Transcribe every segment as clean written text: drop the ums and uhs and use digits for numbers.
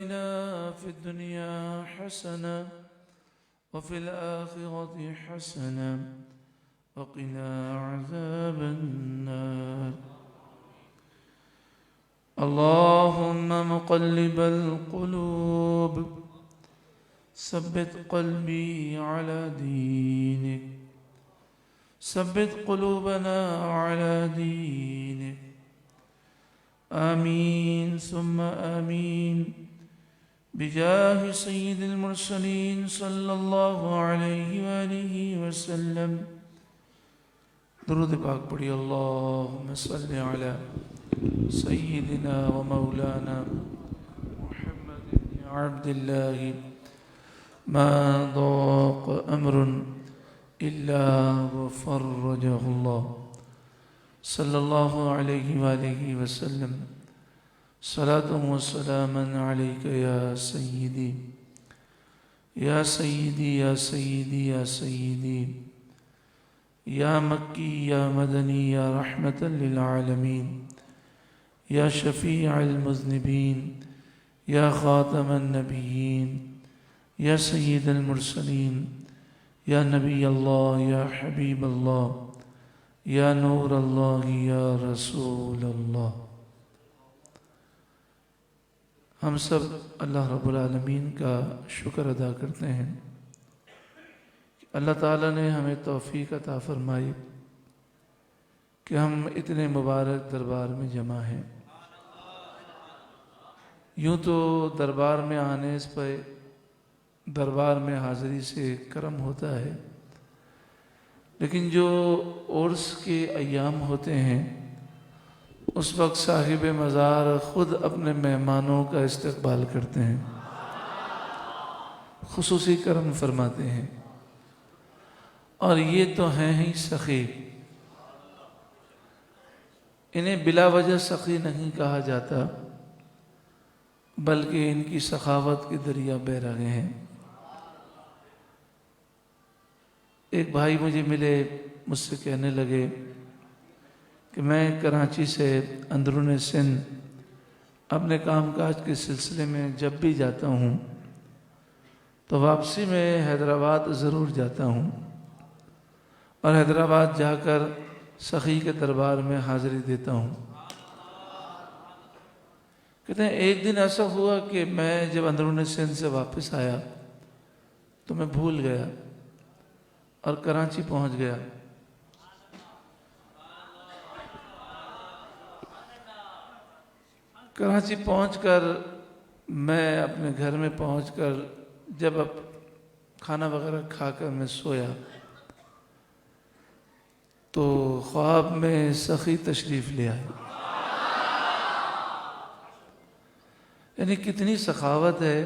آتنا في الدنيا حسنة وفي الآخرة حسنة وقنا عذاب النار. اللهم مقلب القلوب ثبت قلبي على دينك، ثبت قلوبنا على دينك. آمين ثم آمين بجاه سيد المرسلين صلى الله عليه وآله وسلم. درود پاک پڑھی. اللهم صل على سيدنا ومولانا محمد بن عبد الله ما ضاق أمر إلا وفرجه الله صلى الله عليه وآله وسلم. صلاة وسلاما عليك يا سيدي يا سيدي يا سيدي يا سيدي يا مكي يا مدني يا رحمة للعالمين يا شفيع المذنبين يا خاتم النبيين يا سيد المرسلين يا نبي الله يا حبيب الله یا نور اللہ یا رسول اللہ. ہم سب اللہ رب العالمین کا شکر ادا کرتے ہیں کہ اللہ تعالیٰ نے ہمیں توفیق عطا فرمائی کہ ہم اتنے مبارک دربار میں جمع ہیں. یوں تو دربار میں آنے پہ دربار میں حاضری سے کرم ہوتا ہے، لیکن جو عرس کے ایام ہوتے ہیں اس وقت صاحب مزار خود اپنے مہمانوں کا استقبال کرتے ہیں، خصوصی کرم فرماتے ہیں. اور یہ تو ہیں ہی سخی. انہیں بلا وجہ سخی نہیں کہا جاتا، بلکہ ان کی سخاوت کے دریا بہہ رہے ہیں. ایک بھائی مجھے ملے، مجھ سے کہنے لگے کہ میں کراچی سے اندرون سندھ اپنے کام کاج کے سلسلے میں جب بھی جاتا ہوں تو واپسی میں حیدرآباد ضرور جاتا ہوں، اور حیدرآباد جا کر سخی کے دربار میں حاضری دیتا ہوں. کہتے ہیں ایک دن ایسا ہوا کہ میں جب اندرون سندھ سے واپس آیا تو میں بھول گیا اور کراچی پہنچ گیا. کراچی پہنچ کر میں اپنے گھر میں پہنچ کر جب اب کھانا وغیرہ کھا کر میں سویا تو خواب میں سخی تشریف لے آئے. یعنی کتنی سخاوت ہے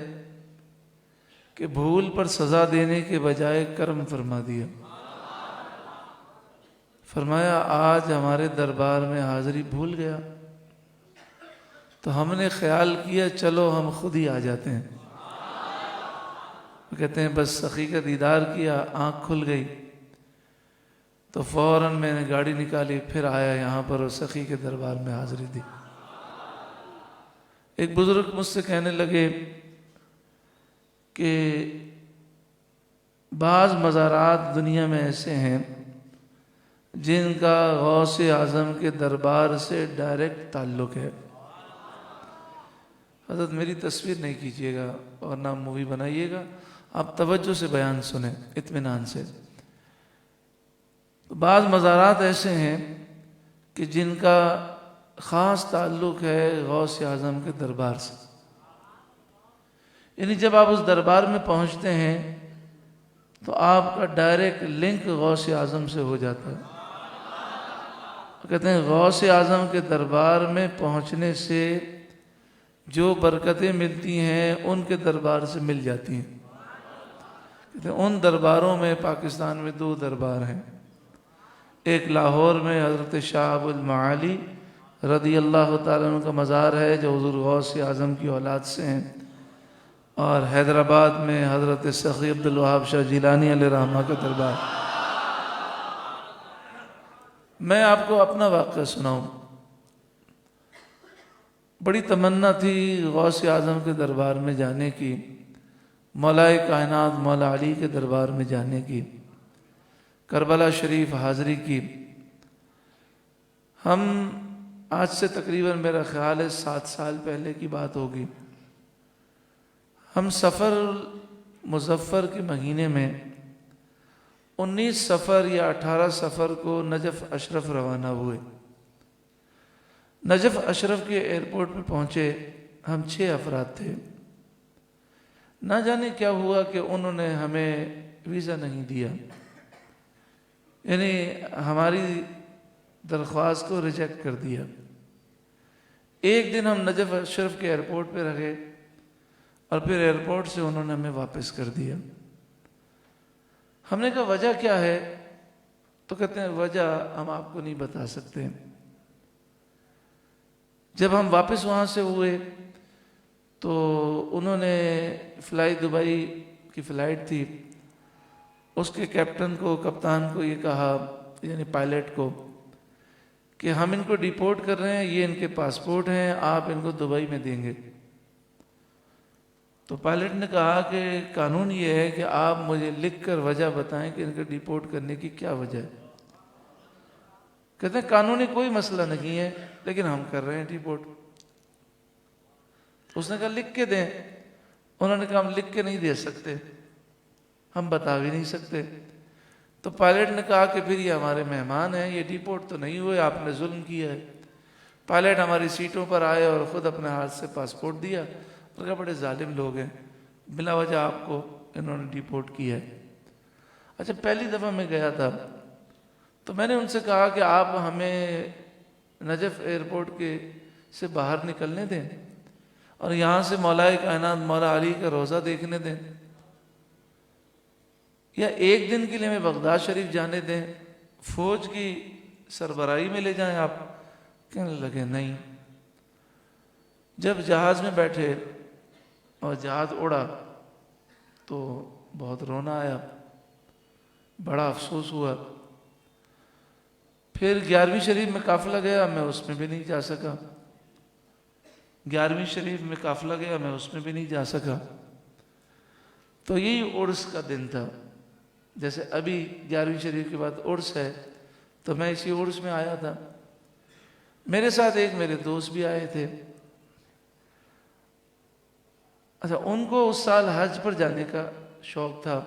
کہ بھول پر سزا دینے کے بجائے کرم فرما دیا. فرمایا آج ہمارے دربار میں حاضری بھول گیا تو ہم نے خیال کیا چلو ہم خود ہی آ جاتے ہیں. کہتے ہیں بس سخی کا دیدار کیا، آنکھ کھل گئی تو فوراً میں نے گاڑی نکالی، پھر آیا یہاں پر اور سخی کے دربار میں حاضری دی. ایک بزرگ مجھ سے کہنے لگے کہ بعض مزارات دنیا میں ایسے ہیں جن کا غوث اعظم کے دربار سے ڈائریکٹ تعلق ہے. حضرت میری تصویر نہیں کیجیے گا اور نہ مووی بنائیے گا، آپ توجہ سے بیان سنیں اطمینان سے. بعض مزارات ایسے ہیں کہ جن کا خاص تعلق ہے غوث اعظم کے دربار سے. یعنی جب آپ اس دربار میں پہنچتے ہیں تو آپ کا ڈائریکٹ لنک غوث اعظم سے ہو جاتا ہے. کہتے ہیں غوث اعظم کے دربار میں پہنچنے سے جو برکتیں ملتی ہیں ان کے دربار سے مل جاتی ہیں. کہتے ہیں ان درباروں میں پاکستان میں 2 دربار ہیں. ایک لاہور میں حضرت شاہ ابو المعالی رضی اللہ تعالیٰ عنہ کا مزار ہے جو حضور غوث اعظم کی اولاد سے ہیں، اور حیدرآباد میں حضرت سخی عبدالوہاب شاہ جیلانی علیہ رحمہ کا دربار. میں آپ کو اپنا واقعہ سناؤں. بڑی تمنا تھی غوث اعظم کے دربار میں جانے کی، مولائے کائنات مولا علی کے دربار میں جانے کی، کربلا شریف حاضری کی۔ ہم آج سے تقریباً میرا خیال ہے 7 سال پہلے کی بات ہوگی، ہم سفر مظفر کے مہینے میں 19 سفر یا 18 سفر کو نجف اشرف روانہ ہوئے۔ نجف اشرف کے ایئرپورٹ پہ پہنچے، ہم 6 افراد تھے۔ نہ جانے کیا ہوا کہ انہوں نے ہمیں ویزا نہیں دیا، یعنی ہماری درخواست کو ریجیکٹ کر دیا۔ ایک دن ہم نجف اشرف کے ایئرپورٹ پہ رہے اور پھر ایئرپورٹ سے انہوں نے ہمیں واپس کر دیا۔ ہم نے کہا وجہ کیا ہے؟ تو کہتے ہیں وجہ ہم آپ کو نہیں بتا سکتے۔ جب ہم واپس وہاں سے ہوئے تو انہوں نے فلائی دبئی کی فلائٹ تھی، اس کے کیپٹن کو، کپتان کو یہ کہا، یعنی پائلٹ کو، کہ ہم ان کو ڈیپورٹ کر رہے ہیں، یہ ان کے پاسپورٹ ہیں، آپ ان کو دبئی میں دیں گے۔ تو پائلٹ نے کہا کہ قانون یہ ہے کہ آپ مجھے لکھ کر وجہ بتائیں کہ ان کو ڈیپورٹ کرنے کی کیا وجہ ہے۔ کہتے ہیں قانونی کوئی مسئلہ نہیں ہے، لیکن ہم کر رہے ہیں ڈیپورٹ۔ اس نے کہا لکھ کے دیں۔ انہوں نے کہا ہم لکھ کے نہیں دے سکتے، ہم بتا بھی نہیں سکتے۔ تو پائلٹ نے کہا کہ پھر یہ ہمارے مہمان ہیں، یہ ڈیپورٹ تو نہیں ہوئے، آپ نے ظلم کیا ہے۔ پائلٹ ہماری سیٹوں پر آئے اور خود اپنے ہاتھ سے پاسپورٹ دیا اور کہا بڑے ظالم لوگ ہیں، بلا وجہ آپ کو انہوں نے ڈیپورٹ کیا ہے۔ اچھا، پہلی دفعہ میں گیا تھا تو میں نے ان سے کہا کہ آپ ہمیں نجف ایئرپورٹ کے سے باہر نکلنے دیں اور یہاں سے مولائے کائنات مولا علی کا روضہ دیکھنے دیں، یا ایک دن کے لیے ہمیں بغداد شریف جانے دیں، فوج کی سربراہی میں لے جائیں آپ۔ کہنے لگے نہیں۔ جب جہاز میں بیٹھے اور جہاز اڑا تو بہت رونا آیا، بڑا افسوس ہوا۔ پھر 11ویں شریف میں قافلہ گیا، میں اس میں بھی نہیں جا سکا۔ 11ویں شریف میں قافلہ گیا، میں اس میں بھی نہیں جا سکا۔ تو یہی عرس کا دن تھا، جیسے ابھی 11ویں شریف کے بعد عرس ہے، تو میں اسی عرس میں آیا تھا۔ میرے ساتھ ایک میرے دوست بھی آئے تھے۔ اچھا، ان کو اس سال حج پر جانے کا شوق تھا۔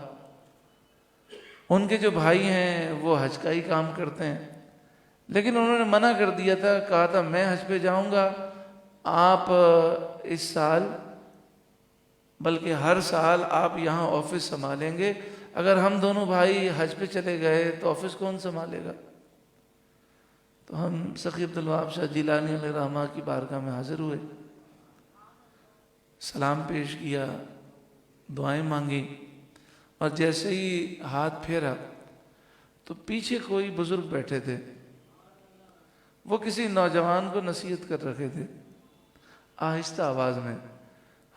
ان کے جو بھائی ہیں وہ حج کا ہی کام کرتے ہیں، لیکن انہوں نے منع کر دیا تھا، کہا تھا میں حج پہ جاؤں گا، آپ اس سال بلکہ ہر سال آپ یہاں آفس سنبھالیں گے، اگر ہم دونوں بھائی حج پہ چلے گئے تو آفس کون سنبھالے گا؟ تو ہم سخی عبدالوہاب شاہ جیلانی علیہ رحمہ کی بارگاہ میں حاضر ہوئے، سلام پیش کیا، دعائیں مانگی، اور جیسے ہی ہاتھ پھیرا تو پیچھے کوئی بزرگ بیٹھے تھے، وہ کسی نوجوان کو نصیحت کر رکھے تھے آہستہ آواز میں۔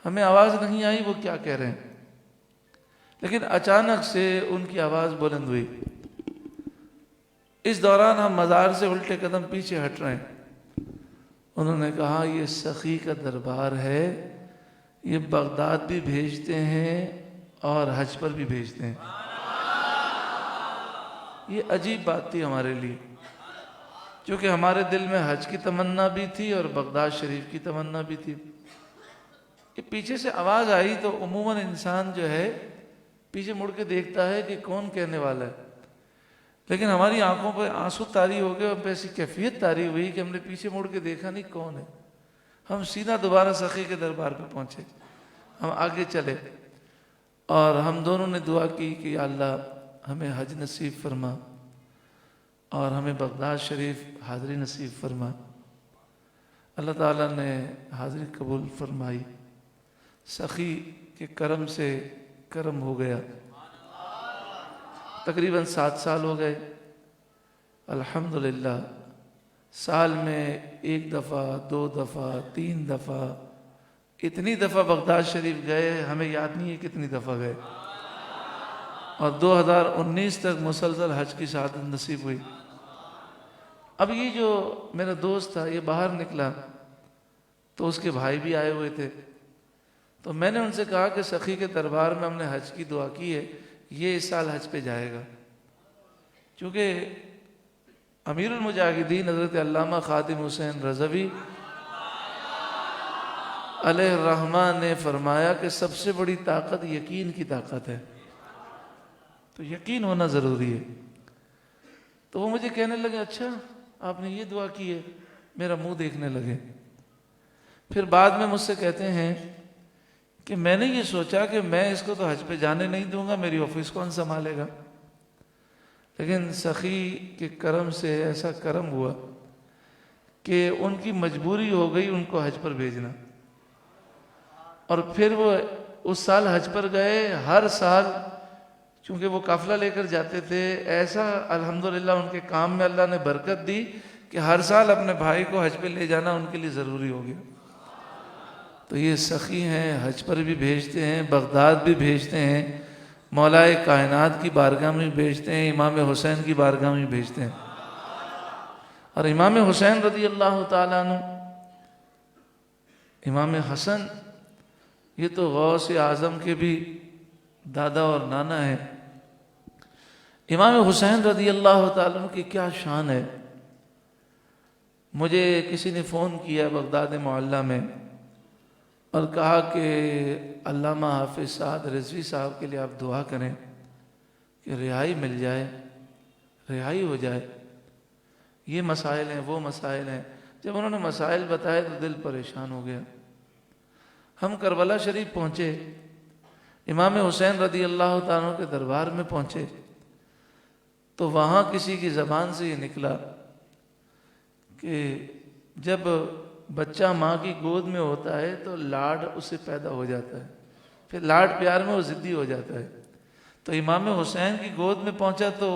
ہمیں آواز نہیں آئی وہ کیا کہہ رہے ہیں، لیکن اچانک سے ان کی آواز بلند ہوئی۔ اس دوران ہم مزار سے الٹے قدم پیچھے ہٹ رہے ہیں۔ انہوں نے کہا یہ سخی کا دربار ہے، یہ بغداد بھی بھیجتے ہیں اور حج پر بھی بھیجتے ہیں۔ یہ عجیب بات تھی ہمارے لیے، کیونکہ ہمارے دل میں حج کی تمنا بھی تھی اور بغداد شریف کی تمنا بھی تھی۔ کہ پیچھے سے آواز آئی تو عموماً انسان جو ہے پیچھے مڑ کے دیکھتا ہے کہ کون کہنے والا ہے، لیکن ہماری آنکھوں پہ آنسو طاری ہو گئے اور پہ ایسی کیفیت طاری ہوئی کہ ہم نے پیچھے مڑ کے دیکھا نہیں کون ہے۔ ہم سیدھا دوبارہ سخی کے دربار پہ پہنچے، ہم آگے چلے اور ہم دونوں نے دعا کی کہ یا اللہ ہمیں حج نصیب فرما اور ہمیں بغداد شریف حاضری نصیب فرما۔ اللہ تعالیٰ نے حاضری قبول فرمائی، سخی کے کرم سے کرم ہو گیا۔ تقریباً 7 سال ہو گئے الحمدللہ۔ سال میں 1 دفعہ، 2 دفعہ، 3 دفعہ، اتنی دفعہ بغداد شریف گئے ہمیں یاد نہیں ہے کتنی دفعہ گئے، اور 2019 تک مسلسل حج کی سعادت نصیب ہوئی۔ اب یہ جو میرا دوست تھا یہ باہر نکلا تو اس کے بھائی بھی آئے ہوئے تھے. تو میں نے ان سے کہا کہ سخی کے دربار میں ہم نے حج کی دعا کی ہے, یہ اس سال حج پہ جائے گا. چونکہ امیر المجاہدین حضرت علامہ خادم حسین رضوی علیہ الرحمٰن نے فرمایا کہ سب سے بڑی طاقت یقین کی طاقت ہے, تو یقین ہونا ضروری ہے. تو وہ مجھے کہنے لگے اچھا آپ نے یہ دعا کی ہے, میرا منہ دیکھنے لگے. پھر بعد میں مجھ سے کہتے ہیں کہ میں نے یہ سوچا کہ میں اس کو تو حج پہ جانے نہیں دوں گا, میری آفس کون سنبھالے گا. لیکن سخی کے کرم سے ایسا کرم ہوا کہ ان کی مجبوری ہو گئی ان کو حج پر بھیجنا. اور پھر وہ اس سال حج پر گئے. ہر سال چونکہ وہ قافلہ لے کر جاتے تھے, ایسا الحمدللہ ان کے کام میں اللہ نے برکت دی کہ ہر سال اپنے بھائی کو حج پہ لے جانا ان کے لیے ضروری ہو گیا. تو یہ سخی ہیں, حج پر بھی بھیجتے ہیں, بغداد بھی بھیجتے ہیں, مولائے کائنات کی بارگاہ میں بھیجتے ہیں, امام حسین کی بارگاہ میں بھیجتے ہیں. اور امام حسین رضی اللہ تعالیٰ عنہ, امام حسن, یہ تو غوث اعظم کے بھی دادا اور نانا ہیں. امام حسین رضی اللہ تعالیٰ عنہ کی کیا شان ہے. مجھے کسی نے فون کیا بغداد معلیٰ میں اور کہا کہ علامہ حافظ سعد رضوی صاحب کے لیے آپ دعا کریں کہ رہائی مل جائے, رہائی ہو جائے. یہ مسائل ہیں, وہ مسائل ہیں. جب انہوں نے مسائل بتائے تو دل پریشان ہو گیا. ہم کربلا شریف پہنچے, امام حسین رضی اللہ تعالیٰ کے دربار میں پہنچے تو وہاں کسی کی زبان سے یہ نکلا کہ جب بچہ ماں کی گود میں ہوتا ہے تو لاڈ اسے پیدا ہو جاتا ہے, پھر لاڈ پیار میں وہ ضدی ہو جاتا ہے. تو امام حسین کی گود میں پہنچا تو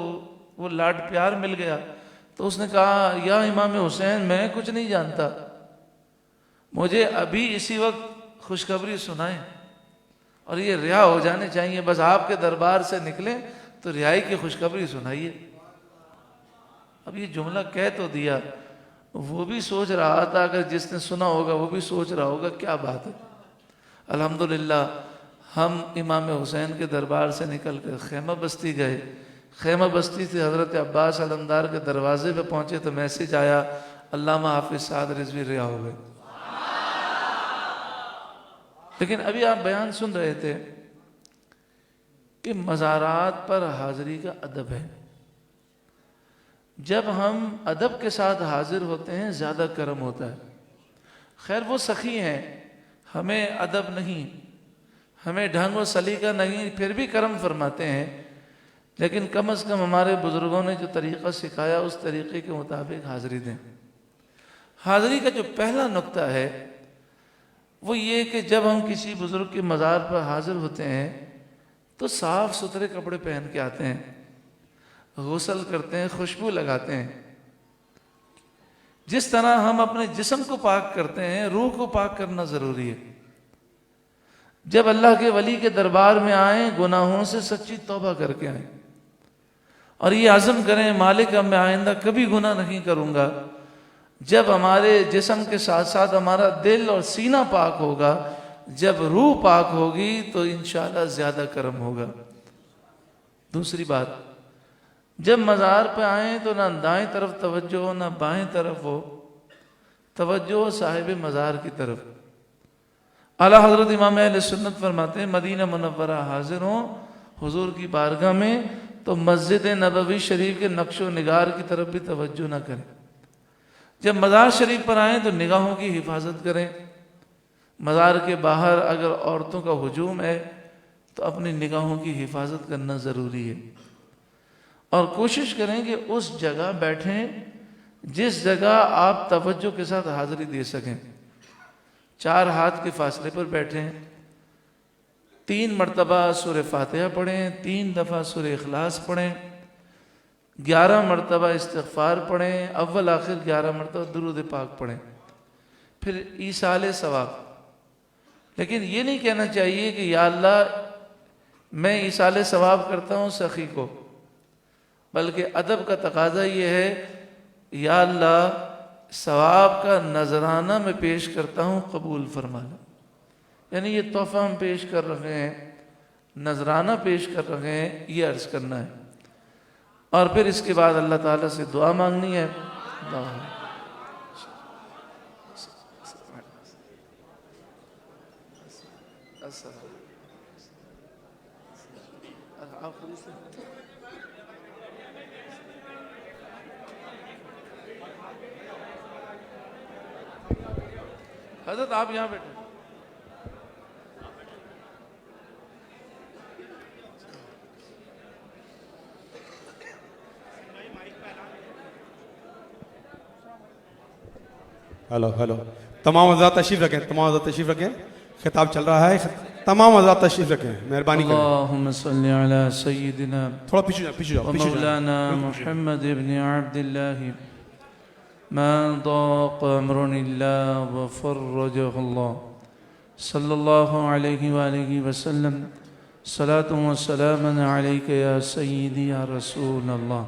وہ لاڈ پیار مل گیا. تو اس نے کہا یا امام حسین میں کچھ نہیں جانتا, مجھے ابھی اسی وقت خوشخبری سنائیں اور یہ رہا ہو جانے چاہیے, بس آپ کے دربار سے نکلیں تو رہائی کی خوشخبری سنائیے. اب یہ جملہ کہہ تو دیا, وہ بھی سوچ رہا تھا اگر جس نے سنا ہوگا وہ بھی سوچ رہا ہوگا کیا بات ہے. الحمدللہ ہم امام حسین کے دربار سے نکل کر خیمہ بستی گئے. خیمہ بستی سے حضرت عباس علمدار کے دروازے پہ پہنچے تو میسج آیا علامہ حافظ سعد رضوی رہا ہو گئے. لیکن ابھی آپ بیان سن رہے تھے کہ مزارات پر حاضری کا ادب ہے. جب ہم ادب کے ساتھ حاضر ہوتے ہیں زیادہ کرم ہوتا ہے. خیر وہ سخی ہیں, ہمیں ادب نہیں, ہمیں ڈھنگ و سلیقہ نہیں, پھر بھی کرم فرماتے ہیں. لیکن کم از کم ہمارے بزرگوں نے جو طریقہ سکھایا اس طریقے کے مطابق حاضری دیں. حاضری کا جو پہلا نقطہ ہے وہ یہ کہ جب ہم کسی بزرگ کے مزار پر حاضر ہوتے ہیں تو صاف ستھرے کپڑے پہن کے آتے ہیں, غسل کرتے ہیں, خوشبو لگاتے ہیں. جس طرح ہم اپنے جسم کو پاک کرتے ہیں روح کو پاک کرنا ضروری ہے. جب اللہ کے ولی کے دربار میں آئیں گناہوں سے سچی توبہ کر کے آئیں اور یہ عزم کریں مالک اب میں آئندہ کبھی گناہ نہیں کروں گا. جب ہمارے جسم کے ساتھ ساتھ ہمارا دل اور سینہ پاک ہوگا, جب روح پاک ہوگی تو انشاءاللہ زیادہ کرم ہوگا. دوسری بات, جب مزار پہ آئیں تو نہ دائیں طرف توجہ ہو نہ بائیں طرف ہو, توجہ ہو صاحب مزار کی طرف. اعلیٰ حضرت امام اہل سنت فرماتے ہیں مدینہ منورہ حاضر ہوں حضور کی بارگاہ میں تو مسجد نبوی شریف کے نقش و نگار کی طرف بھی توجہ نہ کریں. جب مزار شریف پر آئیں تو نگاہوں کی حفاظت کریں. مزار کے باہر اگر عورتوں کا ہجوم ہے تو اپنی نگاہوں کی حفاظت کرنا ضروری ہے. اور کوشش کریں کہ اس جگہ بیٹھیں جس جگہ آپ توجہ کے ساتھ حاضری دے سکیں. 4 ہاتھ کے فاصلے پر بیٹھیں, 3 مرتبہ سورہ فاتحہ پڑھیں, 3 دفعہ سورہ اخلاص پڑھیں, 11 مرتبہ استغفار پڑھیں, اول آخر 11 مرتبہ درود پاک پڑھیں, پھر ایصال ثواب. لیکن یہ نہیں کہنا چاہیے کہ یا اللہ میں ایصال ثواب کرتا ہوں سخی کو, بلکہ ادب کا تقاضا یہ ہے یا اللہ ثواب کا نذرانہ میں پیش کرتا ہوں، قبول فرما لو۔ یعنی یہ تحفہ ہم پیش کر رہے ہیں، نذرانہ پیش کر رہے ہیں، یہ عرض کرنا ہے، اور پھر اس کے بعد اللہ تعالیٰ سے دعا مانگنی ہے۔ حضرت آپ یہاں بیٹھے۔ ہلو ہلو، تمام حضرات تشریف رکھیں، تمام حضرات تشریف رکھیں، خطاب چل رہا ہے، تمام حضرات تشریف رکھیں، مہربانی کریں۔ اللہم صلی علی سیدنا تھوڑا پیچھے جاؤ، پیچھے جاؤ، پیچھے جاؤ۔ ومولانا محمد ابن عبد اللہ ما ضاق امر الا وفرجہ اللہ صلی اللہ علیہ وآلہ وسلم۔ صلاۃ و سلام علیک یا سیدی یا رسول اللہ۔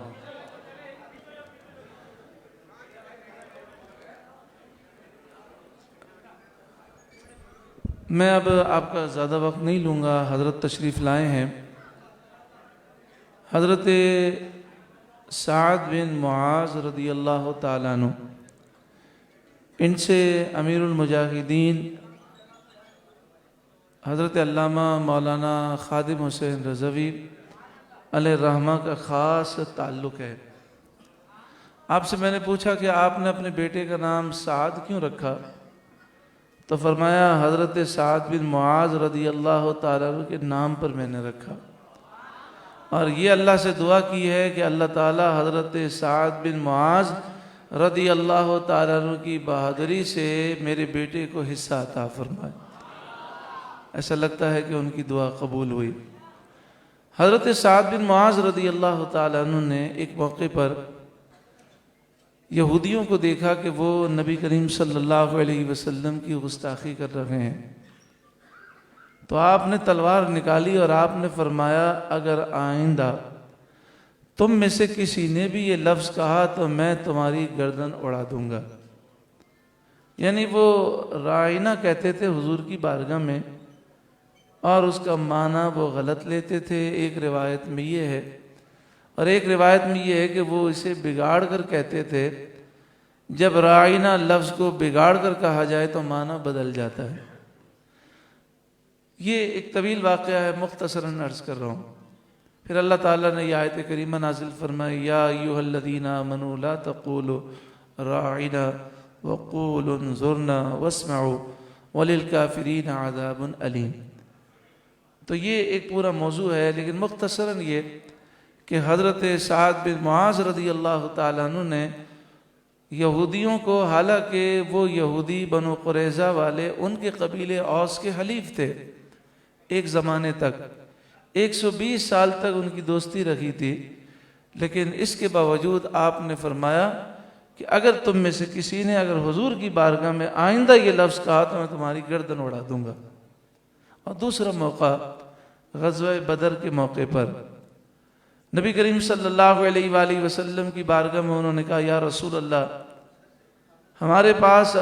میں اب آپ کا زیادہ وقت نہیں لوں گا، حضرت تشریف لائے ہیں۔ حضرت سعد بن معاذ رضی اللہ تعالیٰ عنہ، ان سے امیر المجاہدین حضرت علامہ مولانا خادم حسین رضوی علیہ الرحمہ کا خاص تعلق ہے۔ آپ سے میں نے پوچھا کہ آپ نے اپنے بیٹے کا نام سعد کیوں رکھا؟ تو فرمایا حضرت سعد بن معاذ رضی اللہ تعالیٰ عنہ کے نام پر میں نے رکھا، اور یہ اللہ سے دعا کی ہے کہ اللہ تعالیٰ حضرت سعد بن معاذ رضی اللہ تعالیٰ عنہ کی بہادری سے میرے بیٹے کو حصہ عطا فرمائے۔ ایسا لگتا ہے کہ ان کی دعا قبول ہوئی۔ حضرت سعد بن معاذ رضی اللہ تعالیٰ عنہ نے ایک موقع پر یہودیوں کو دیکھا کہ وہ نبی کریم صلی اللہ علیہ وسلم کی گستاخی کر رہے ہیں، تو آپ نے تلوار نکالی اور آپ نے فرمایا اگر آئندہ تم میں سے کسی نے بھی یہ لفظ کہا تو میں تمہاری گردن اڑا دوں گا۔ یعنی وہ رائنہ کہتے تھے حضور کی بارگاہ میں، اور اس کا معنی وہ غلط لیتے تھے۔ ایک روایت میں یہ ہے، اور ایک روایت میں یہ ہے کہ وہ اسے بگاڑ کر کہتے تھے۔ جب رائنہ لفظ کو بگاڑ کر کہا جائے تو معنی بدل جاتا ہے۔ یہ ایک طویل واقعہ ہے، مختصراً عرض کر رہا ہوں۔ پھر اللہ تعالیٰ نے یہ آیت کریمہ نازل فرمائی، یا ایھا الذین آمنوا لا تقولوا راعنا وقولوا انظرنا واسمعوا وللکافرین عذاب علیم۔ تو یہ ایک پورا موضوع ہے، لیکن مختصراً یہ کہ حضرت سعد بن معاذ رضی اللہ تعالیٰ عنہ نے یہودیوں کو، حالانکہ وہ یہودی بنو قریظہ والے ان کے قبیلے اوس کے حلیف تھے، ایک زمانے تک 120 سال تک ان کی دوستی رکھی تھی، لیکن اس کے باوجود آپ نے فرمایا کہ اگر تم میں سے کسی نے اگر حضور کی بارگاہ میں آئندہ یہ لفظ کہا تو میں تمہاری گردن اڑا دوں گا۔ اور دوسرا موقع غزوہ بدر کے موقع پر نبی کریم صلی اللہ علیہ وآلہ وسلم کی بارگاہ میں انہوں نے کہا، یا رسول اللہ، ہمارے پاس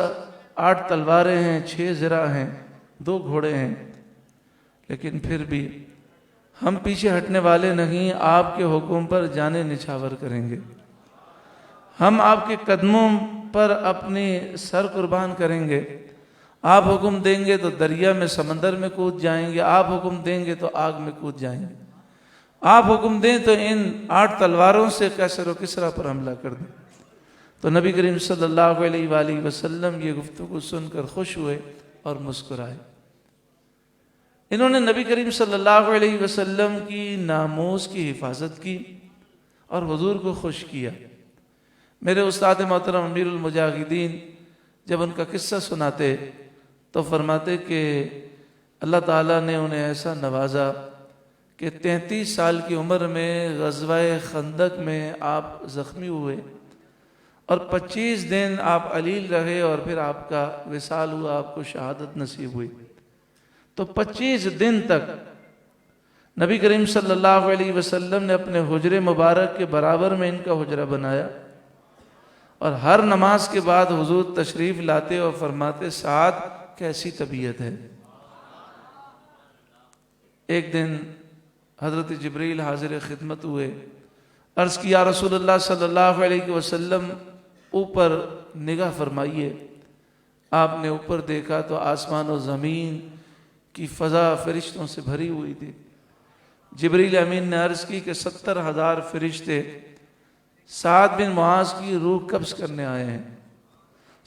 8 تلواریں ہیں، 6 زرہ ہیں، 2 گھوڑے ہیں، لیکن پھر بھی ہم پیچھے ہٹنے والے نہیں، آپ کے حکم پر جانیں نچھاور کریں گے، ہم آپ کے قدموں پر اپنی سر قربان کریں گے، آپ حکم دیں گے تو دریا میں سمندر میں کود جائیں گے، آپ حکم دیں گے تو آگ میں کود جائیں گے، آپ حکم دیں تو ان 8 تلواروں سے کیسر و کسرا پر حملہ کر دیں۔ تو نبی کریم صلی اللہ علیہ وآلہ وسلم یہ گفتگو سن کر خوش ہوئے اور مسکرائے۔ انہوں نے نبی کریم صلی اللہ علیہ وسلم کی ناموس کی حفاظت کی اور حضور کو خوش کیا۔ میرے استاد محترم امیر المجاہدین جب ان کا قصہ سناتے تو فرماتے کہ اللہ تعالیٰ نے انہیں ایسا نوازا کہ 33 سال کی عمر میں غزوہ خندق میں آپ زخمی ہوئے، اور 25 دن آپ علیل رہے، اور پھر آپ کا وصال ہوا، آپ کو شہادت نصیب ہوئی۔ تو 25 دن تک نبی کریم صلی اللہ علیہ وسلم نے اپنے حجرے مبارک کے برابر میں ان کا حجرہ بنایا، اور ہر نماز کے بعد حضور تشریف لاتے اور فرماتے سعد کیسی طبیعت ہے؟ ایک دن حضرت جبریل حاضر خدمت ہوئے، عرض کیا رسول اللہ صلی اللہ علیہ وسلم اوپر نگاہ فرمائیے۔ آپ نے اوپر دیکھا تو آسمان و زمین کی فضا فرشتوں سے بھری ہوئی تھی۔ جبریل امین نے عرض کی کہ 70,000 فرشتے سعد بن معاذ کی روح قبض کرنے آئے ہیں۔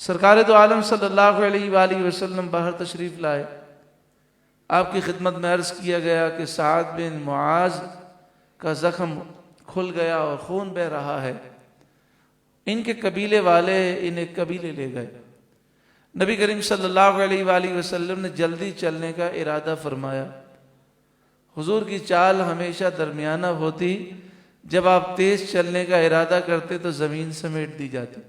سرکار دو عالم صلی اللہ علیہ وآلہ وسلم باہر تشریف لائے، آپ کی خدمت میں عرض کیا گیا کہ سعد بن معاذ کا زخم کھل گیا اور خون بہ رہا ہے، ان کے قبیلے والے انہیں قبیلے لے گئے۔ نبی کریم صلی اللہ علیہ وآلہ وسلم نے جلدی چلنے کا ارادہ فرمایا۔ حضور کی چال ہمیشہ درمیانہ ہوتی، جب آپ تیز چلنے کا ارادہ کرتے تو زمین سمیٹ دی جاتی۔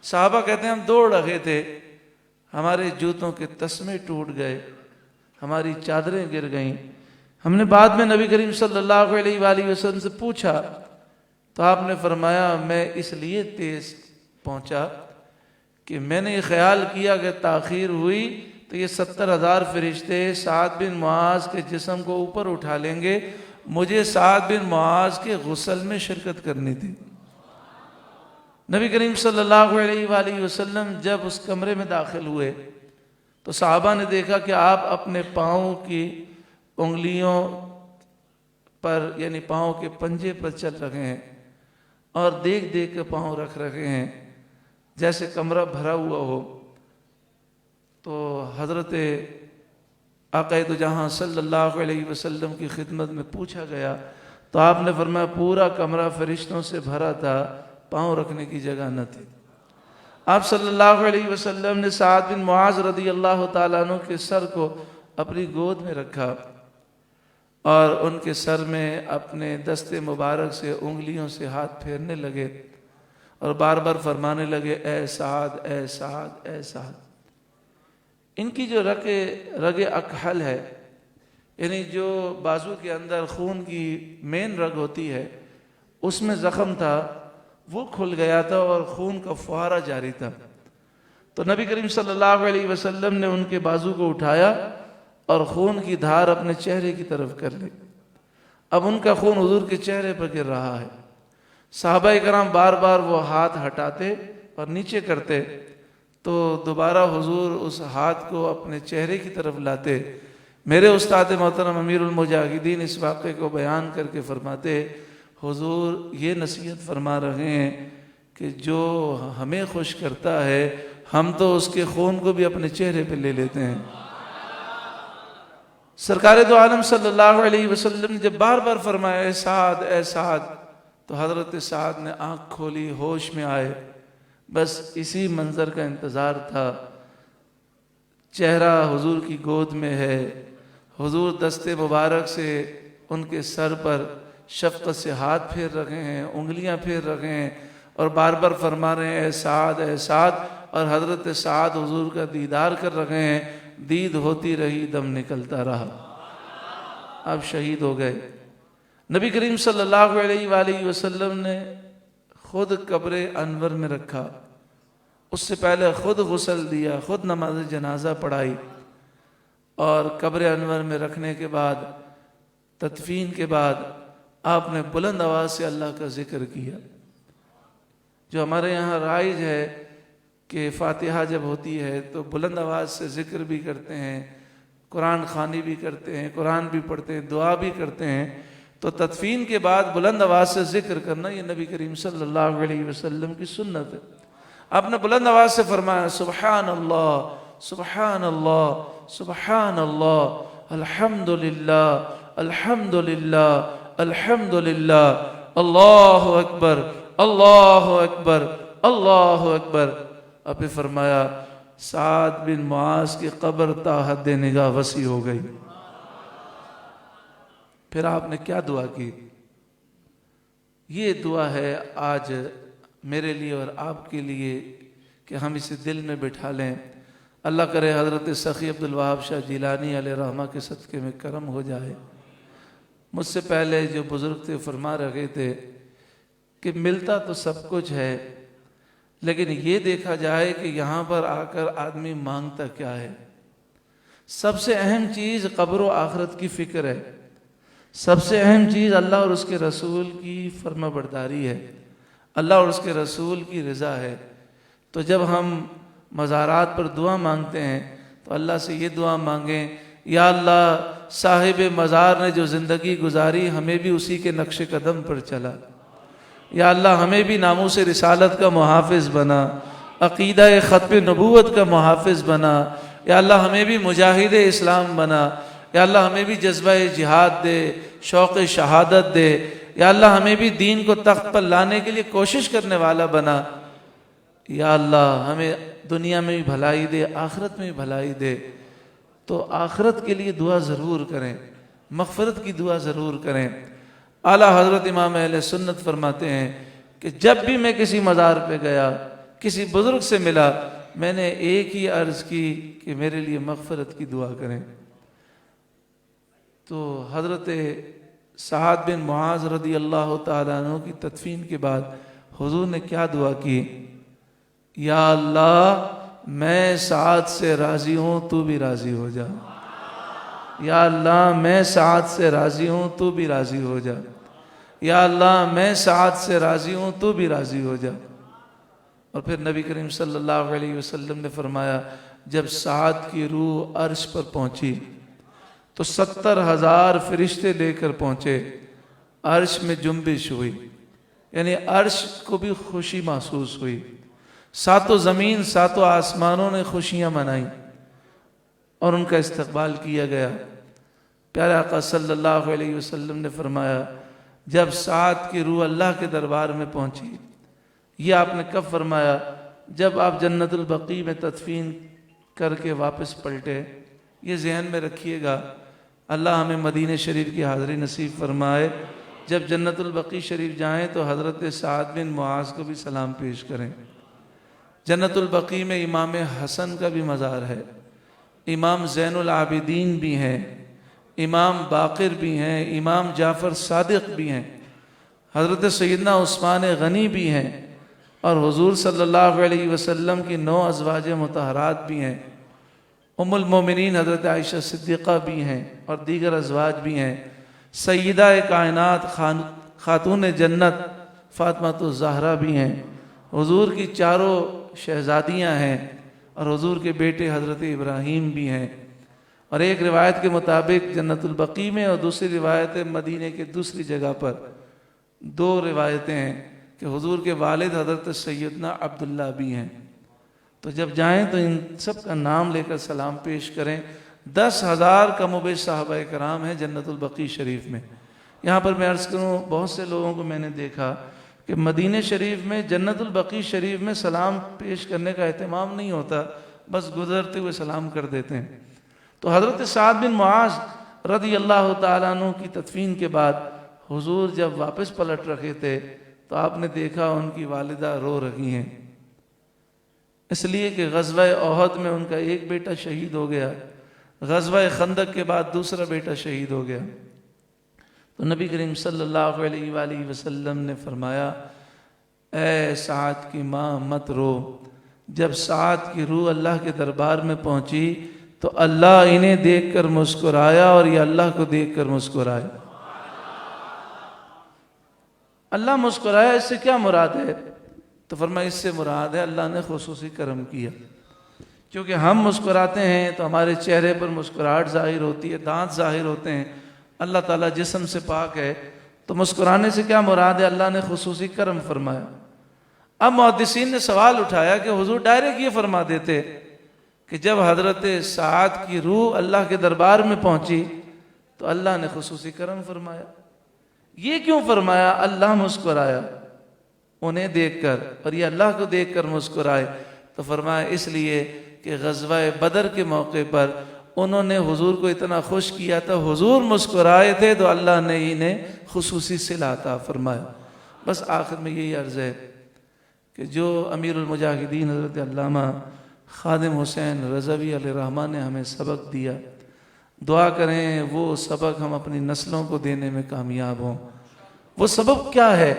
صحابہ کہتے ہیں ہم دوڑ رہے تھے، ہمارے جوتوں کے تسمے ٹوٹ گئے، ہماری چادریں گر گئیں۔ ہم نے بعد میں نبی کریم صلی اللہ علیہ وآلہ وسلم سے پوچھا تو آپ نے فرمایا میں اس لیے تیز پہنچا کہ میں نے یہ خیال کیا کہ تاخیر ہوئی تو یہ 70,000 فرشتے سعد بن معاذ کے جسم کو اوپر اٹھا لیں گے، مجھے سعد بن معاذ کے غسل میں شرکت کرنی تھی۔ نبی کریم صلی اللہ علیہ وآلہ وسلم جب اس کمرے میں داخل ہوئے تو صحابہ نے دیکھا کہ آپ اپنے پاؤں کی انگلیوں پر یعنی پاؤں کے پنجے پر چل رہے ہیں اور دیکھ دیکھ کے پاؤں رکھ رہے ہیں جیسے کمرہ بھرا ہوا ہو۔ تو حضرت آقا دو جہاں صلی اللہ علیہ وسلم کی خدمت میں پوچھا گیا تو آپ نے فرمایا پورا کمرہ فرشتوں سے بھرا تھا، پاؤں رکھنے کی جگہ نہ تھی۔ آپ صلی اللہ علیہ وسلم نے سعد بن معاذ رضی اللہ تعالیٰ عنہ کے سر کو اپنی گود میں رکھا اور ان کے سر میں اپنے دست مبارک سے انگلیوں سے ہاتھ پھیرنے لگے اور بار بار فرمانے لگے اے سعد اے سعد اے سعد۔ ان کی جو رگ اکحل ہے، یعنی جو بازو کے اندر خون کی مین رگ ہوتی ہے، اس میں زخم تھا، وہ کھل گیا تھا اور خون کا فوارہ جاری تھا۔ تو نبی کریم صلی اللہ علیہ وسلم نے ان کے بازو کو اٹھایا اور خون کی دھار اپنے چہرے کی طرف کر لی۔ اب ان کا خون حضور کے چہرے پر گر رہا ہے۔ صحابہ کرام بار بار وہ ہاتھ ہٹاتے اور نیچے کرتے تو دوبارہ حضور اس ہاتھ کو اپنے چہرے کی طرف لاتے۔ میرے استاد محترم امیر المجاہدین اس واقعے کو بیان کر کے فرماتے حضور یہ نصیحت فرما رہے ہیں کہ جو ہمیں خوش کرتا ہے ہم تو اس کے خون کو بھی اپنے چہرے پہ لے لیتے ہیں۔ سرکار دو عالم صلی اللہ علیہ وسلم نے جب بار بار فرمایا اے سعد اے سعد تو حضرت سعد نے آنکھ کھولی، ہوش میں آئے، بس اسی منظر کا انتظار تھا۔ چہرہ حضور کی گود میں ہے، حضور دست مبارک سے ان کے سر پر شفقت سے ہاتھ پھیر رہے ہیں، انگلیاں پھیر رہے ہیں اور بار بار فرما رہے ہیں اے سعد اے سعد، اور حضرت سعد حضور کا دیدار کر رہے ہیں۔ دید ہوتی رہی، دم نکلتا رہا، اب شہید ہو گئے۔ نبی کریم صلی اللہ علیہ وآلہ وسلم نے خود قبر انور میں رکھا، اس سے پہلے خود غسل دیا، خود نماز جنازہ پڑھائی، اور قبر انور میں رکھنے کے بعد تدفین کے بعد آپ نے بلند آواز سے اللہ کا ذکر کیا۔ جو ہمارے یہاں رائج ہے کہ فاتحہ جب ہوتی ہے تو بلند آواز سے ذکر بھی کرتے ہیں، قرآن خوانی بھی کرتے ہیں، قرآن بھی پڑھتے ہیں، دعا بھی کرتے ہیں، تو تدفین کے بعد بلند آواز سے ذکر کرنا یہ نبی کریم صلی اللہ علیہ وسلم کی سنت ہے۔ آپ نے بلند آواز سے فرمایا سبحان اللہ سبحان اللہ سبحان اللہ الحمدللہ الحمدللہ الحمدللہ اللہ اکبر اللہ اکبر اللہ اکبر۔ اب پھر فرمایا سعد بن معاذ کی قبر تا حد نگاہ وسیع ہو گئی۔ پھر آپ نے کیا دعا کی؟ یہ دعا ہے آج میرے لیے اور آپ کے لیے کہ ہم اسے دل میں بٹھا لیں۔ اللہ کرے حضرت سخی عبدالوہاب شاہ جیلانی علیہ رحمہ کے صدقے میں کرم ہو جائے۔ مجھ سے پہلے جو بزرگ تھے فرما رہے تھے کہ ملتا تو سب کچھ ہے لیکن یہ دیکھا جائے کہ یہاں پر آ کر آدمی مانگتا کیا ہے۔ سب سے اہم چیز قبر و آخرت کی فکر ہے، سب سے اہم چیز اللہ اور اس کے رسول کی فرما برداری ہے، اللہ اور اس کے رسول کی رضا ہے۔ تو جب ہم مزارات پر دعا مانگتے ہیں تو اللہ سے یہ دعا مانگیں، یا اللہ صاحب مزار نے جو زندگی گزاری ہمیں بھی اسی کے نقش قدم پر چلا، یا اللہ ہمیں بھی ناموس رسالت کا محافظ بنا، عقیدہ ختم نبوت کا محافظ بنا، یا اللہ ہمیں بھی مجاہد اسلام بنا، یا اللہ ہمیں بھی جذبہ جہاد دے، شوق شہادت دے، یا اللہ ہمیں بھی دین کو تخت پر لانے کے لیے کوشش کرنے والا بنا، یا اللہ ہمیں دنیا میں بھی بھلائی دے، آخرت میں بھی بھلائی دے۔ تو آخرت کے لیے دعا ضرور کریں، مغفرت کی دعا ضرور کریں۔ اعلیٰ حضرت امام اہل سنت فرماتے ہیں کہ جب بھی میں کسی مزار پہ گیا، کسی بزرگ سے ملا، میں نے ایک ہی عرض کی کہ میرے لیے مغفرت کی دعا کریں۔ تو حضرت سعد بن معاذ رضی اللہ تعالیٰ عنہ کی تدفین کے بعد حضور نے کیا دعا کی؟ یا اللہ میں سعد سے راضی ہوں، تو بھی راضی ہو جا۔ یا اللہ میں سعد سے راضی ہوں، تو بھی راضی ہو جا۔ یا اللہ میں سعد سے راضی ہوں، تو بھی راضی ہو جا۔ اور پھر نبی کریم صلی اللہ علیہ وسلم نے فرمایا جب سعد کی روح عرش پر پہنچی تو 70,000 فرشتے لے کر پہنچے، عرش میں جنبش ہوئی، یعنی عرش کو بھی خوشی محسوس ہوئی، ساتوں زمین ساتوں آسمانوں نے خوشیاں منائیں اور ان کا استقبال کیا گیا۔ پیارے آقا صلی اللہ علیہ وسلم نے فرمایا جب سعد کی روح اللہ کے دربار میں پہنچی، یہ آپ نے کب فرمایا؟ جب آپ جنت البقیع میں تدفین کر کے واپس پلٹے۔ یہ ذہن میں رکھیے گا، اللہ ہمیں مدینہ شریف کی حاضری نصیب فرمائے۔ جب جنت البقیع شریف جائیں تو حضرت سعد بن معاذ کو بھی سلام پیش کریں۔ جنت البقیع میں امام حسن کا بھی مزار ہے، امام زین العابدین بھی ہیں، امام باقر بھی ہیں، امام جعفر صادق بھی ہیں، حضرت سیدنا عثمان غنی بھی ہیں، اور حضور صلی اللہ علیہ وسلم کی 9 ازواج مطہرات بھی ہیں، ام المومنین حضرت عائشہ صدیقہ بھی ہیں اور دیگر ازواج بھی ہیں، سیدہ کائنات خاتون جنت فاطمہ الزہرا بھی ہیں، حضور کی 4 شہزادیاں ہیں اور حضور کے بیٹے حضرت ابراہیم بھی ہیں۔ اور ایک روایت کے مطابق جنت البقیع میں اور دوسری روایت مدینے کے دوسری جگہ پر 2 روایتیں ہیں کہ حضور کے والد حضرت سیدنا عبداللہ بھی ہیں۔ تو جب جائیں تو ان سب کا نام لے کر سلام پیش کریں۔ 10,000 کم و بیش صحابہ کرام ہیں جنت البقیع شریف میں۔ یہاں پر میں عرض کروں بہت سے لوگوں کو میں نے دیکھا کہ مدینہ شریف میں جنت البقیع شریف میں سلام پیش کرنے کا اہتمام نہیں ہوتا، بس گزرتے ہوئے سلام کر دیتے ہیں۔ تو حضرت سعد بن معاذ رضی اللہ تعالیٰ عنہ کی تدفین کے بعد حضور جب واپس پلٹ رکھے تھے تو آپ نے دیکھا ان کی والدہ رو رہی ہیں، اس لیے کہ غزوہ احد میں ان کا ایک بیٹا شہید ہو گیا، غزوہ خندق کے بعد دوسرا بیٹا شہید ہو گیا۔ تو نبی کریم صلی اللہ علیہ وآلہ وسلم نے فرمایا اے سعد کی ماں مت رو۔ جب سعد کی روح اللہ کے دربار میں پہنچی تو اللہ انہیں دیکھ کر مسکرایا اور یہ اللہ کو دیکھ کر مسکرائے۔ اللہ مسکرایا، اس سے کیا مراد ہے؟ تو فرمایا اس سے مراد ہے اللہ نے خصوصی کرم کیا، کیونکہ ہم مسکراتے ہیں تو ہمارے چہرے پر مسکراہٹ ظاہر ہوتی ہے، دانت ظاہر ہوتے ہیں، اللہ تعالیٰ جسم سے پاک ہے، تو مسکرانے سے کیا مراد ہے؟ اللہ نے خصوصی کرم فرمایا۔ اب محدثین نے سوال اٹھایا کہ حضور ڈائریکٹ یہ فرما دیتے کہ جب حضرت سعد کی روح اللہ کے دربار میں پہنچی تو اللہ نے خصوصی کرم فرمایا، یہ کیوں فرمایا؟ اللہ مسکرایا انہیں دیکھ کر اور یہ اللہ کو دیکھ کر مسکرائے، تو فرمایا اس لیے کہ غزوہ بدر کے موقع پر انہوں نے حضور کو اتنا خوش کیا تھا، حضور مسکرائے تھے تو اللہ نے انہیں خصوصی صلہ عطا فرمایا۔ بس آخر میں یہی عرض ہے کہ جو امیر المجاہدین حضرت علامہ خادم حسین رضوی علیہ الرحمٰن نے ہمیں سبق دیا، دعا کریں وہ سبق ہم اپنی نسلوں کو دینے میں کامیاب ہوں۔ وہ سبق کیا ہے؟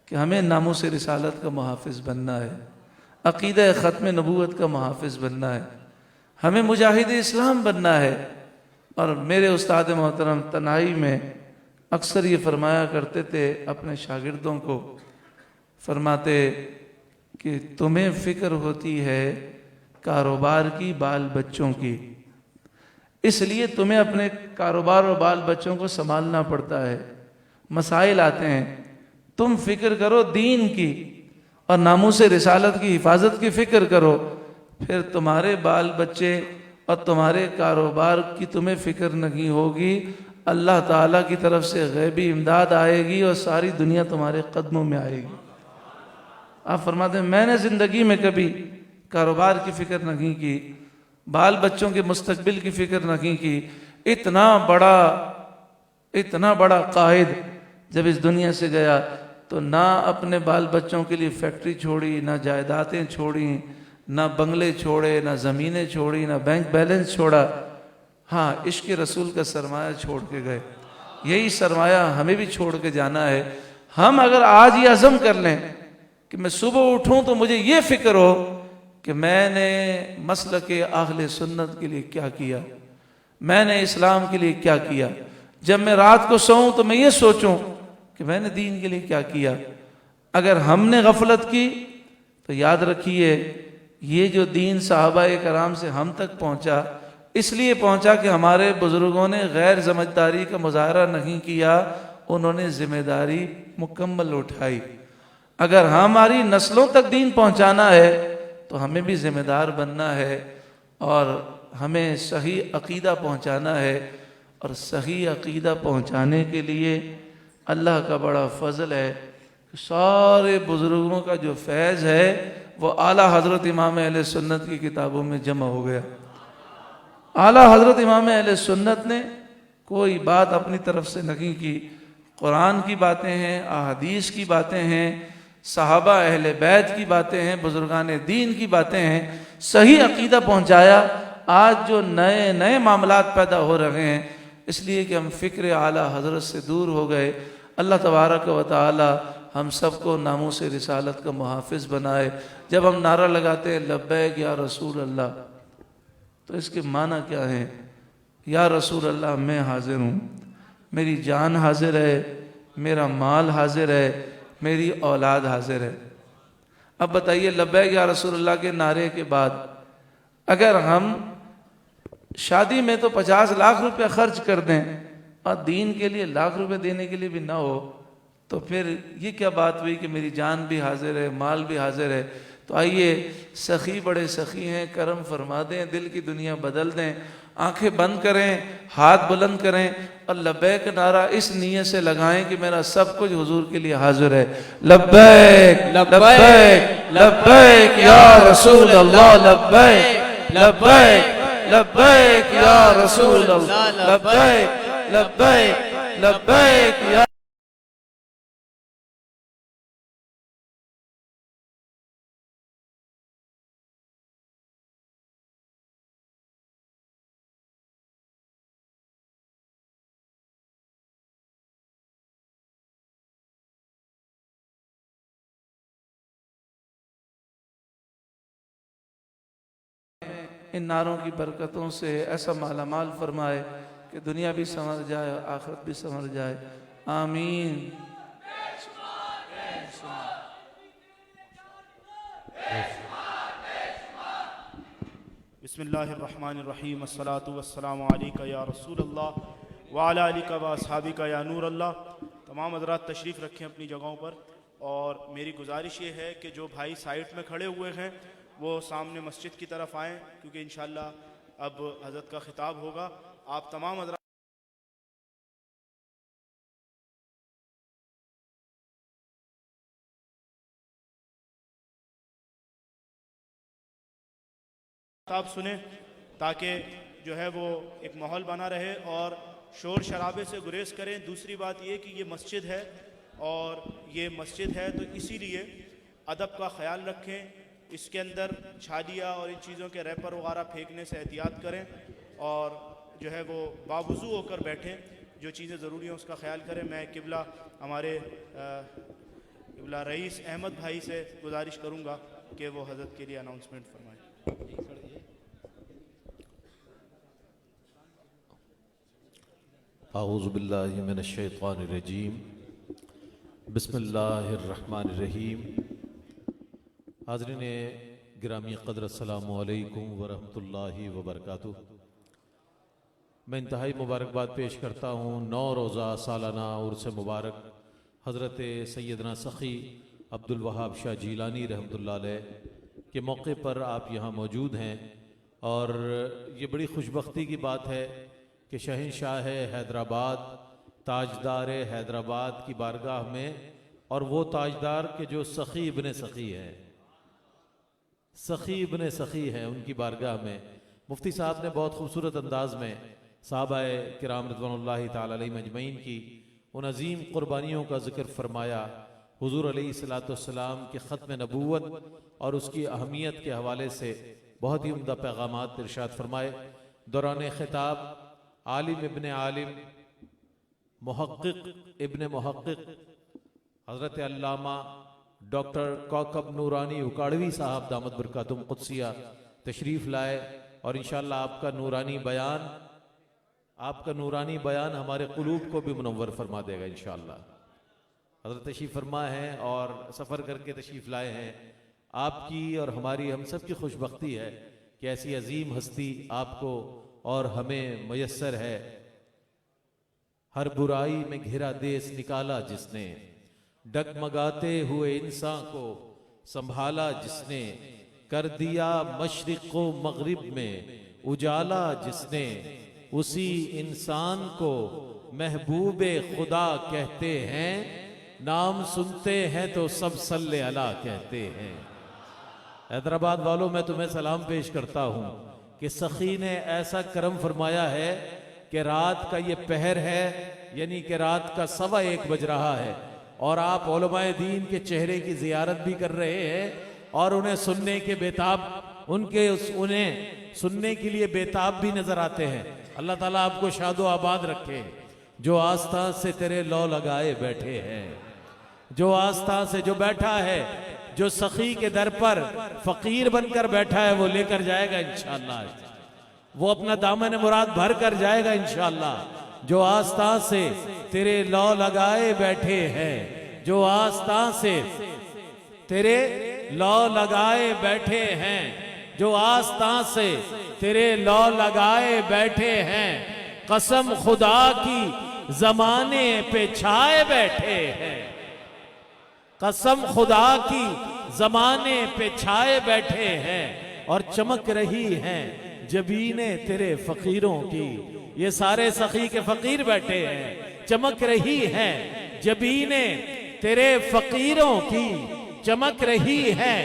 کہ ہمیں ناموس رسالت کا محافظ بننا ہے، عقیدہ ختم نبوت کا محافظ بننا ہے، ہمیں مجاہد اسلام بننا ہے۔ اور میرے استاد محترم تنہائی میں اکثر یہ فرمایا کرتے تھے اپنے شاگردوں کو، فرماتے کہ تمہیں فکر ہوتی ہے کاروبار کی، بال بچوں کی، اس لیے تمہیں اپنے کاروبار اور بال بچوں کو سنبھالنا پڑتا ہے، مسائل آتے ہیں۔ تم فکر کرو دین کی اور ناموس رسالت کی حفاظت کی فکر کرو، پھر تمہارے بال بچے اور تمہارے کاروبار کی تمہیں فکر نہیں ہوگی، اللہ تعالیٰ کی طرف سے غیبی امداد آئے گی اور ساری دنیا تمہارے قدموں میں آئے گی۔ آپ فرماتے ہیں میں نے زندگی میں کبھی کاروبار کی فکر نہیں کی، بال بچوں کے مستقبل کی فکر نہیں کی۔ اتنا بڑا قائد جب اس دنیا سے گیا تو نہ اپنے بال بچوں کے لیے فیکٹری چھوڑی، نہ جائیدادیں چھوڑی، نہ بنگلے چھوڑے، نہ زمینیں چھوڑی، نہ بینک بیلنس چھوڑا۔ ہاں، عشق رسول کا سرمایہ چھوڑ کے گئے۔ یہی سرمایہ ہمیں بھی چھوڑ کے جانا ہے۔ ہم اگر آج یہ عزم کر لیں کہ میں صبح اٹھوں تو مجھے یہ فکر ہو کہ میں نے مسلک اہل سنت کے لیے کیا کیا، میں نے اسلام کے لیے کیا کیا، جب میں رات کو سوؤں تو میں یہ سوچوں کہ میں نے دین کے لیے کیا کیا۔ اگر ہم نے غفلت کی تو یاد رکھیے یہ جو دین صحابہ کرام سے ہم تک پہنچا، اس لیے پہنچا کہ ہمارے بزرگوں نے غیر ذمہ کا مظاہرہ نہیں کیا، انہوں نے ذمہ داری مکمل اٹھائی۔ اگر ہماری نسلوں تک دین پہنچانا ہے تو ہمیں بھی ذمہ دار بننا ہے اور ہمیں صحیح عقیدہ پہنچانا ہے۔ اور صحیح عقیدہ پہنچانے کے لیے اللہ کا بڑا فضل ہے کہ سارے بزرگوں کا جو فیض ہے وہ اعلیٰ حضرت امام اہل سنت کی کتابوں میں جمع ہو گیا۔ اعلیٰ حضرت امام اہل سنت نے کوئی بات اپنی طرف سے نہیں کی، قرآن کی باتیں ہیں، احادیث کی باتیں ہیں، صحابہ اہل بیت کی باتیں ہیں، بزرگان دین کی باتیں ہیں، صحیح عقیدہ پہنچایا۔ آج جو نئے معاملات پیدا ہو رہے ہیں اس لیے کہ ہم فکر اعلیٰ حضرت سے دور ہو گئے۔ اللہ تبارک و تعالی ہم سب کو ناموس رسالت کا محافظ بنائے۔ جب ہم نعرہ لگاتے ہیں لبیک یا رسول اللہ تو اس کے معنی کیا ہیں؟ یا رسول اللہ میں حاضر ہوں، میری جان حاضر ہے، میرا مال حاضر ہے، میری اولاد حاضر ہے۔ اب بتائیے لبیک یا رسول اللہ کے نعرے کے بعد اگر ہم شادی میں تو 50 لاکھ روپے خرچ کر دیں اور دین کے لیے لاکھ روپے دینے کے لیے بھی نہ ہو تو پھر یہ کیا بات ہوئی کہ میری جان بھی حاضر ہے، مال بھی حاضر ہے؟ تو آئیے سخی بڑے سخی ہیں، کرم فرما دیں، دل کی دنیا بدل دیں، آنکھیں بند کریں، ہاتھ بلند کریں اور لبیک نعرہ اس نیت سے لگائیں کہ میرا سب کچھ حضور کے لیے حاضر ہے۔ لبیک لبیک لبیک یا رسول اللہ، لبیک لبیک لبیک یا رسول اللہ، لبیک لبیک لبیک یا ان نعروں کی برکتوں سے ایسا مالا مال فرمائے کہ دنیا بھی سنور جائے اور آخرت بھی سنور جائے۔ آمین۔ بسم اللہ الرحمن الرحیم، الصلاۃ والسلام علیک یا رسول اللہ وعلی آلک و اصحابک یا نور اللہ۔ تمام حضرات تشریف رکھیں اپنی جگہوں پر، اور میری گزارش یہ ہے کہ جو بھائی سائٹ میں کھڑے ہوئے ہیں وہ سامنے مسجد کی طرف آئیں، کیونکہ انشاءاللہ اب حضرت کا خطاب ہوگا۔ آپ تمام حضرات خطاب سنیں تاکہ جو ہے وہ ایک ماحول بنا رہے اور شور شرابے سے گریز کریں۔ دوسری بات یہ کہ یہ مسجد ہے اور یہ مسجد ہے تو اسی لیے ادب کا خیال رکھیں، اس کے اندر چھالیاں اور ان چیزوں کے ریپر وغیرہ پھینکنے سے احتیاط کریں اور جو ہے وہ باوضو ہو کر بیٹھیں، جو چیزیں ضروری ہیں اس کا خیال کریں۔ میں قبلہ ہمارے قبلہ رئیس احمد بھائی سے گزارش کروں گا کہ وہ حضرت کے لیے اناؤنسمنٹ فرمائیں۔ اعوذ باللہ من الشیطان الرجیم، بسم اللہ الرحمن الرحیم۔ حاضرین گرامی قدر، السلام علیکم ورحمۃ اللہ وبرکاتہ۔ میں انتہائی مبارکباد پیش کرتا ہوں 9 روزہ سالانہ عرس مبارک حضرت سیدنا سخی عبد الوہاب شاہ جیلانی رحمۃ اللہ علیہ کے موقع پر آپ یہاں موجود ہیں، اور یہ بڑی خوشبختی کی بات ہے کہ شہنشاہ حیدرآباد، تاجدار حیدرآباد کی بارگاہ میں، اور وہ تاجدار کہ جو سخی ابن سخی ہے، سخی ابن سخی ہے، ان کی بارگاہ میں مفتی صاحب نے بہت خوبصورت انداز میں صحابہ کرام رضوان اللہ تعالی علیہم اجمعین کی ان عظیم قربانیوں کا ذکر فرمایا، حضور علیہ الصلوۃ والسلام کے ختم نبوت اور اس کی اہمیت کے حوالے سے بہت ہی عمدہ پیغامات ارشاد فرمائے۔ دوران خطاب عالم ابن عالم، محقق ابن محقق حضرت علامہ ڈاکٹر کوکب نورانی اکاڑوی صاحب دامت برکاتہم قدسیہ تشریف لائے، اور انشاءاللہ آپ کا نورانی بیان ہمارے قلوب کو بھی منور فرما دے گا انشاءاللہ۔ حضرت تشریف فرما ہیں اور سفر کر کے تشریف لائے ہیں۔ آپ کی اور ہماری، ہم سب کی خوش بختی ہے کہ ایسی عظیم ہستی آپ کو اور ہمیں میسر ہے۔ ہر برائی میں گھرا دیس نکالا جس نے، ڈگمگاتے ہوئے انسان کو سنبھالا جس نے، کر دیا مشرق و مغرب میں اجالا جس نے، اسی انسان کو محبوب خدا کہتے ہیں، نام سنتے ہیں تو سب صلی اللہ کہتے ہیں۔ حیدرآباد والوں، میں تمہیں سلام پیش کرتا ہوں کہ سخی نے ایسا کرم فرمایا ہے کہ رات کا یہ پہر ہے، یعنی کہ رات کا 1:15 بج رہا ہے، اور آپ علماء دین کے چہرے کی زیارت بھی کر رہے ہیں اور انہیں سننے کے بیتاب، انہیں سننے کے لیے بیتاب بھی نظر آتے ہیں۔ اللہ تعالیٰ آپ کو شاد و آباد رکھے۔ جو آستان سے تیرے لو لگائے بیٹھے ہیں، جو آستان سے جو بیٹھا ہے، جو سخی کے در پر فقیر بن کر بیٹھا ہے، وہ لے کر جائے گا انشاءاللہ، وہ اپنا دامن مراد بھر کر جائے گا انشاءاللہ۔ جو آستان سے تیرے لو لگائے بیٹھے ہیں، جو آستان سے تیرے لو لگائے بیٹھے ہیں، جو آستان سے تیرے لو لگائے بیٹھے ہیں، قسم خدا کی زمانے پہ چھائے بیٹھے ہیں، قسم خدا کی زمانے پہ چھائے بیٹھے ہیں، اور چمک رہی ہیں جبینیں تیرے فقیروں کی۔ یہ سارے سخی کے فقیر بیٹھے ہیں، چمک رہی ہیں جبینیں تیرے فقیروں کی، چمک رہی ہیں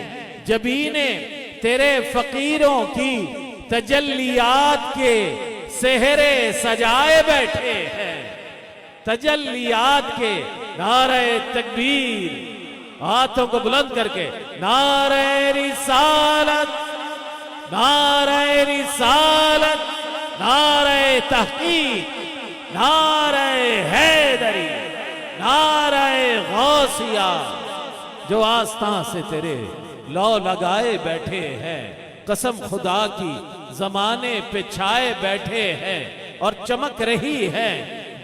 جبینیں تیرے فقیروں کی، تجلیات کے سہرے سجائے بیٹھے ہیں، تجلیات کے۔ نعرہ تکبیر، ہاتھوں کو بلند کر کے، نعرہ رسالت، نعرہ رسالت، نعرہ تحقیق، نعرہ حیدری، نعرہ غوثیہ۔ جو آستان سے تیرے لو لگائے بیٹھے ہیں، قسم خدا کی زمانے پہ چھائے بیٹھے ہیں، اور چمک رہی ہے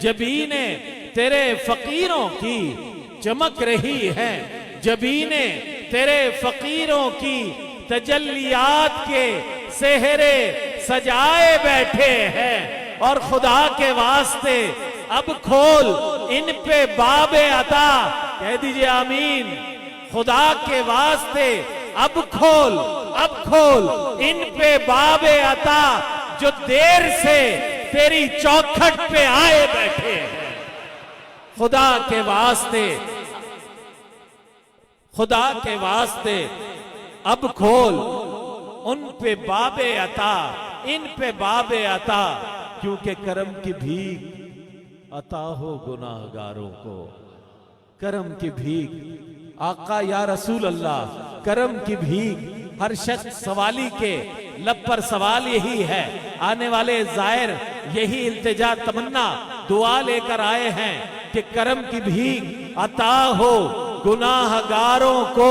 جبینیں تیرے فقیروں کی، چمک رہی ہے جبینیں تیرے فقیروں کی، تجلیات کے سہرے سجائے بیٹھے ہیں، اور خدا کے واسطے اب کھول ان پہ باب عطا، کہہ دیجئے آمین۔ خدا کے واسطے اب کھول ان پہ باب عطا، جو دیر سے تیری چوکھٹ پہ آئے بیٹھے ہیں۔ خدا کے واسطے، خدا کے واسطے اب کھول ان پہ باب عطا، ان پہ باب عطا، کیونکہ کرم کی بھیک عطا ہو گناہگاروں کو، کرم کی بھیک۔ آقا یا رسول اللہ، کرم کی بھیک۔ ہر شخص سوالی کے لب پر سوال یہی ہے، آنے والے زائر یہی التجا تمنا دعا لے کر آئے ہیں کہ کرم کی بھیک عطا ہو گناہگاروں کو،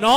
9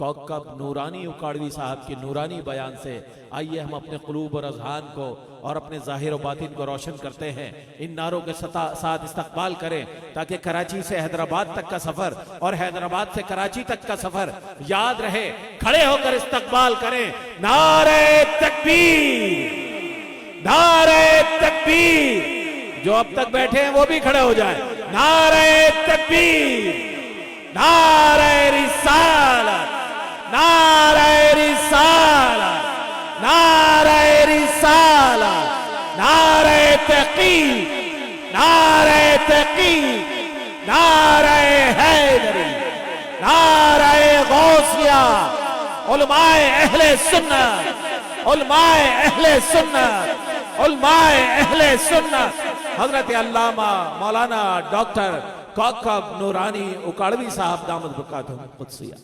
کوکب نورانی اکاڑوی صاحب کے نورانی بیان سے آئیے ہم اپنے قلوب اور اذہان کو اور اپنے ظاہر و باطن کو روشن کرتے ہیں، ان نعروں کے ساتھ استقبال کریں تاکہ کراچی سے حیدرآباد تک کا سفر اور حیدرآباد سے کراچی تک کا سفر یاد رہے۔ کھڑے ہو کر استقبال کریں، نعرہ تکبیر، نعرہ تکبیر۔ جو اب تک بیٹھے ہیں وہ بھی کھڑے ہو جائیں، نعرہ تکبیر، نعرہ رسالت، نعرہ رسالت، نعرہ رسالت، نعرہ تحقیق، نعرہ تحقیق، نعرہ حیدری، نعرہ غوثیہ، علماء اہل سنت، علماء اہل سنت، علماء اہل سنت، حضرت علامہ مولانا ڈاکٹر کوکب نورانی اکاڑوی صاحب دامت برکاتہم قدسیہ۔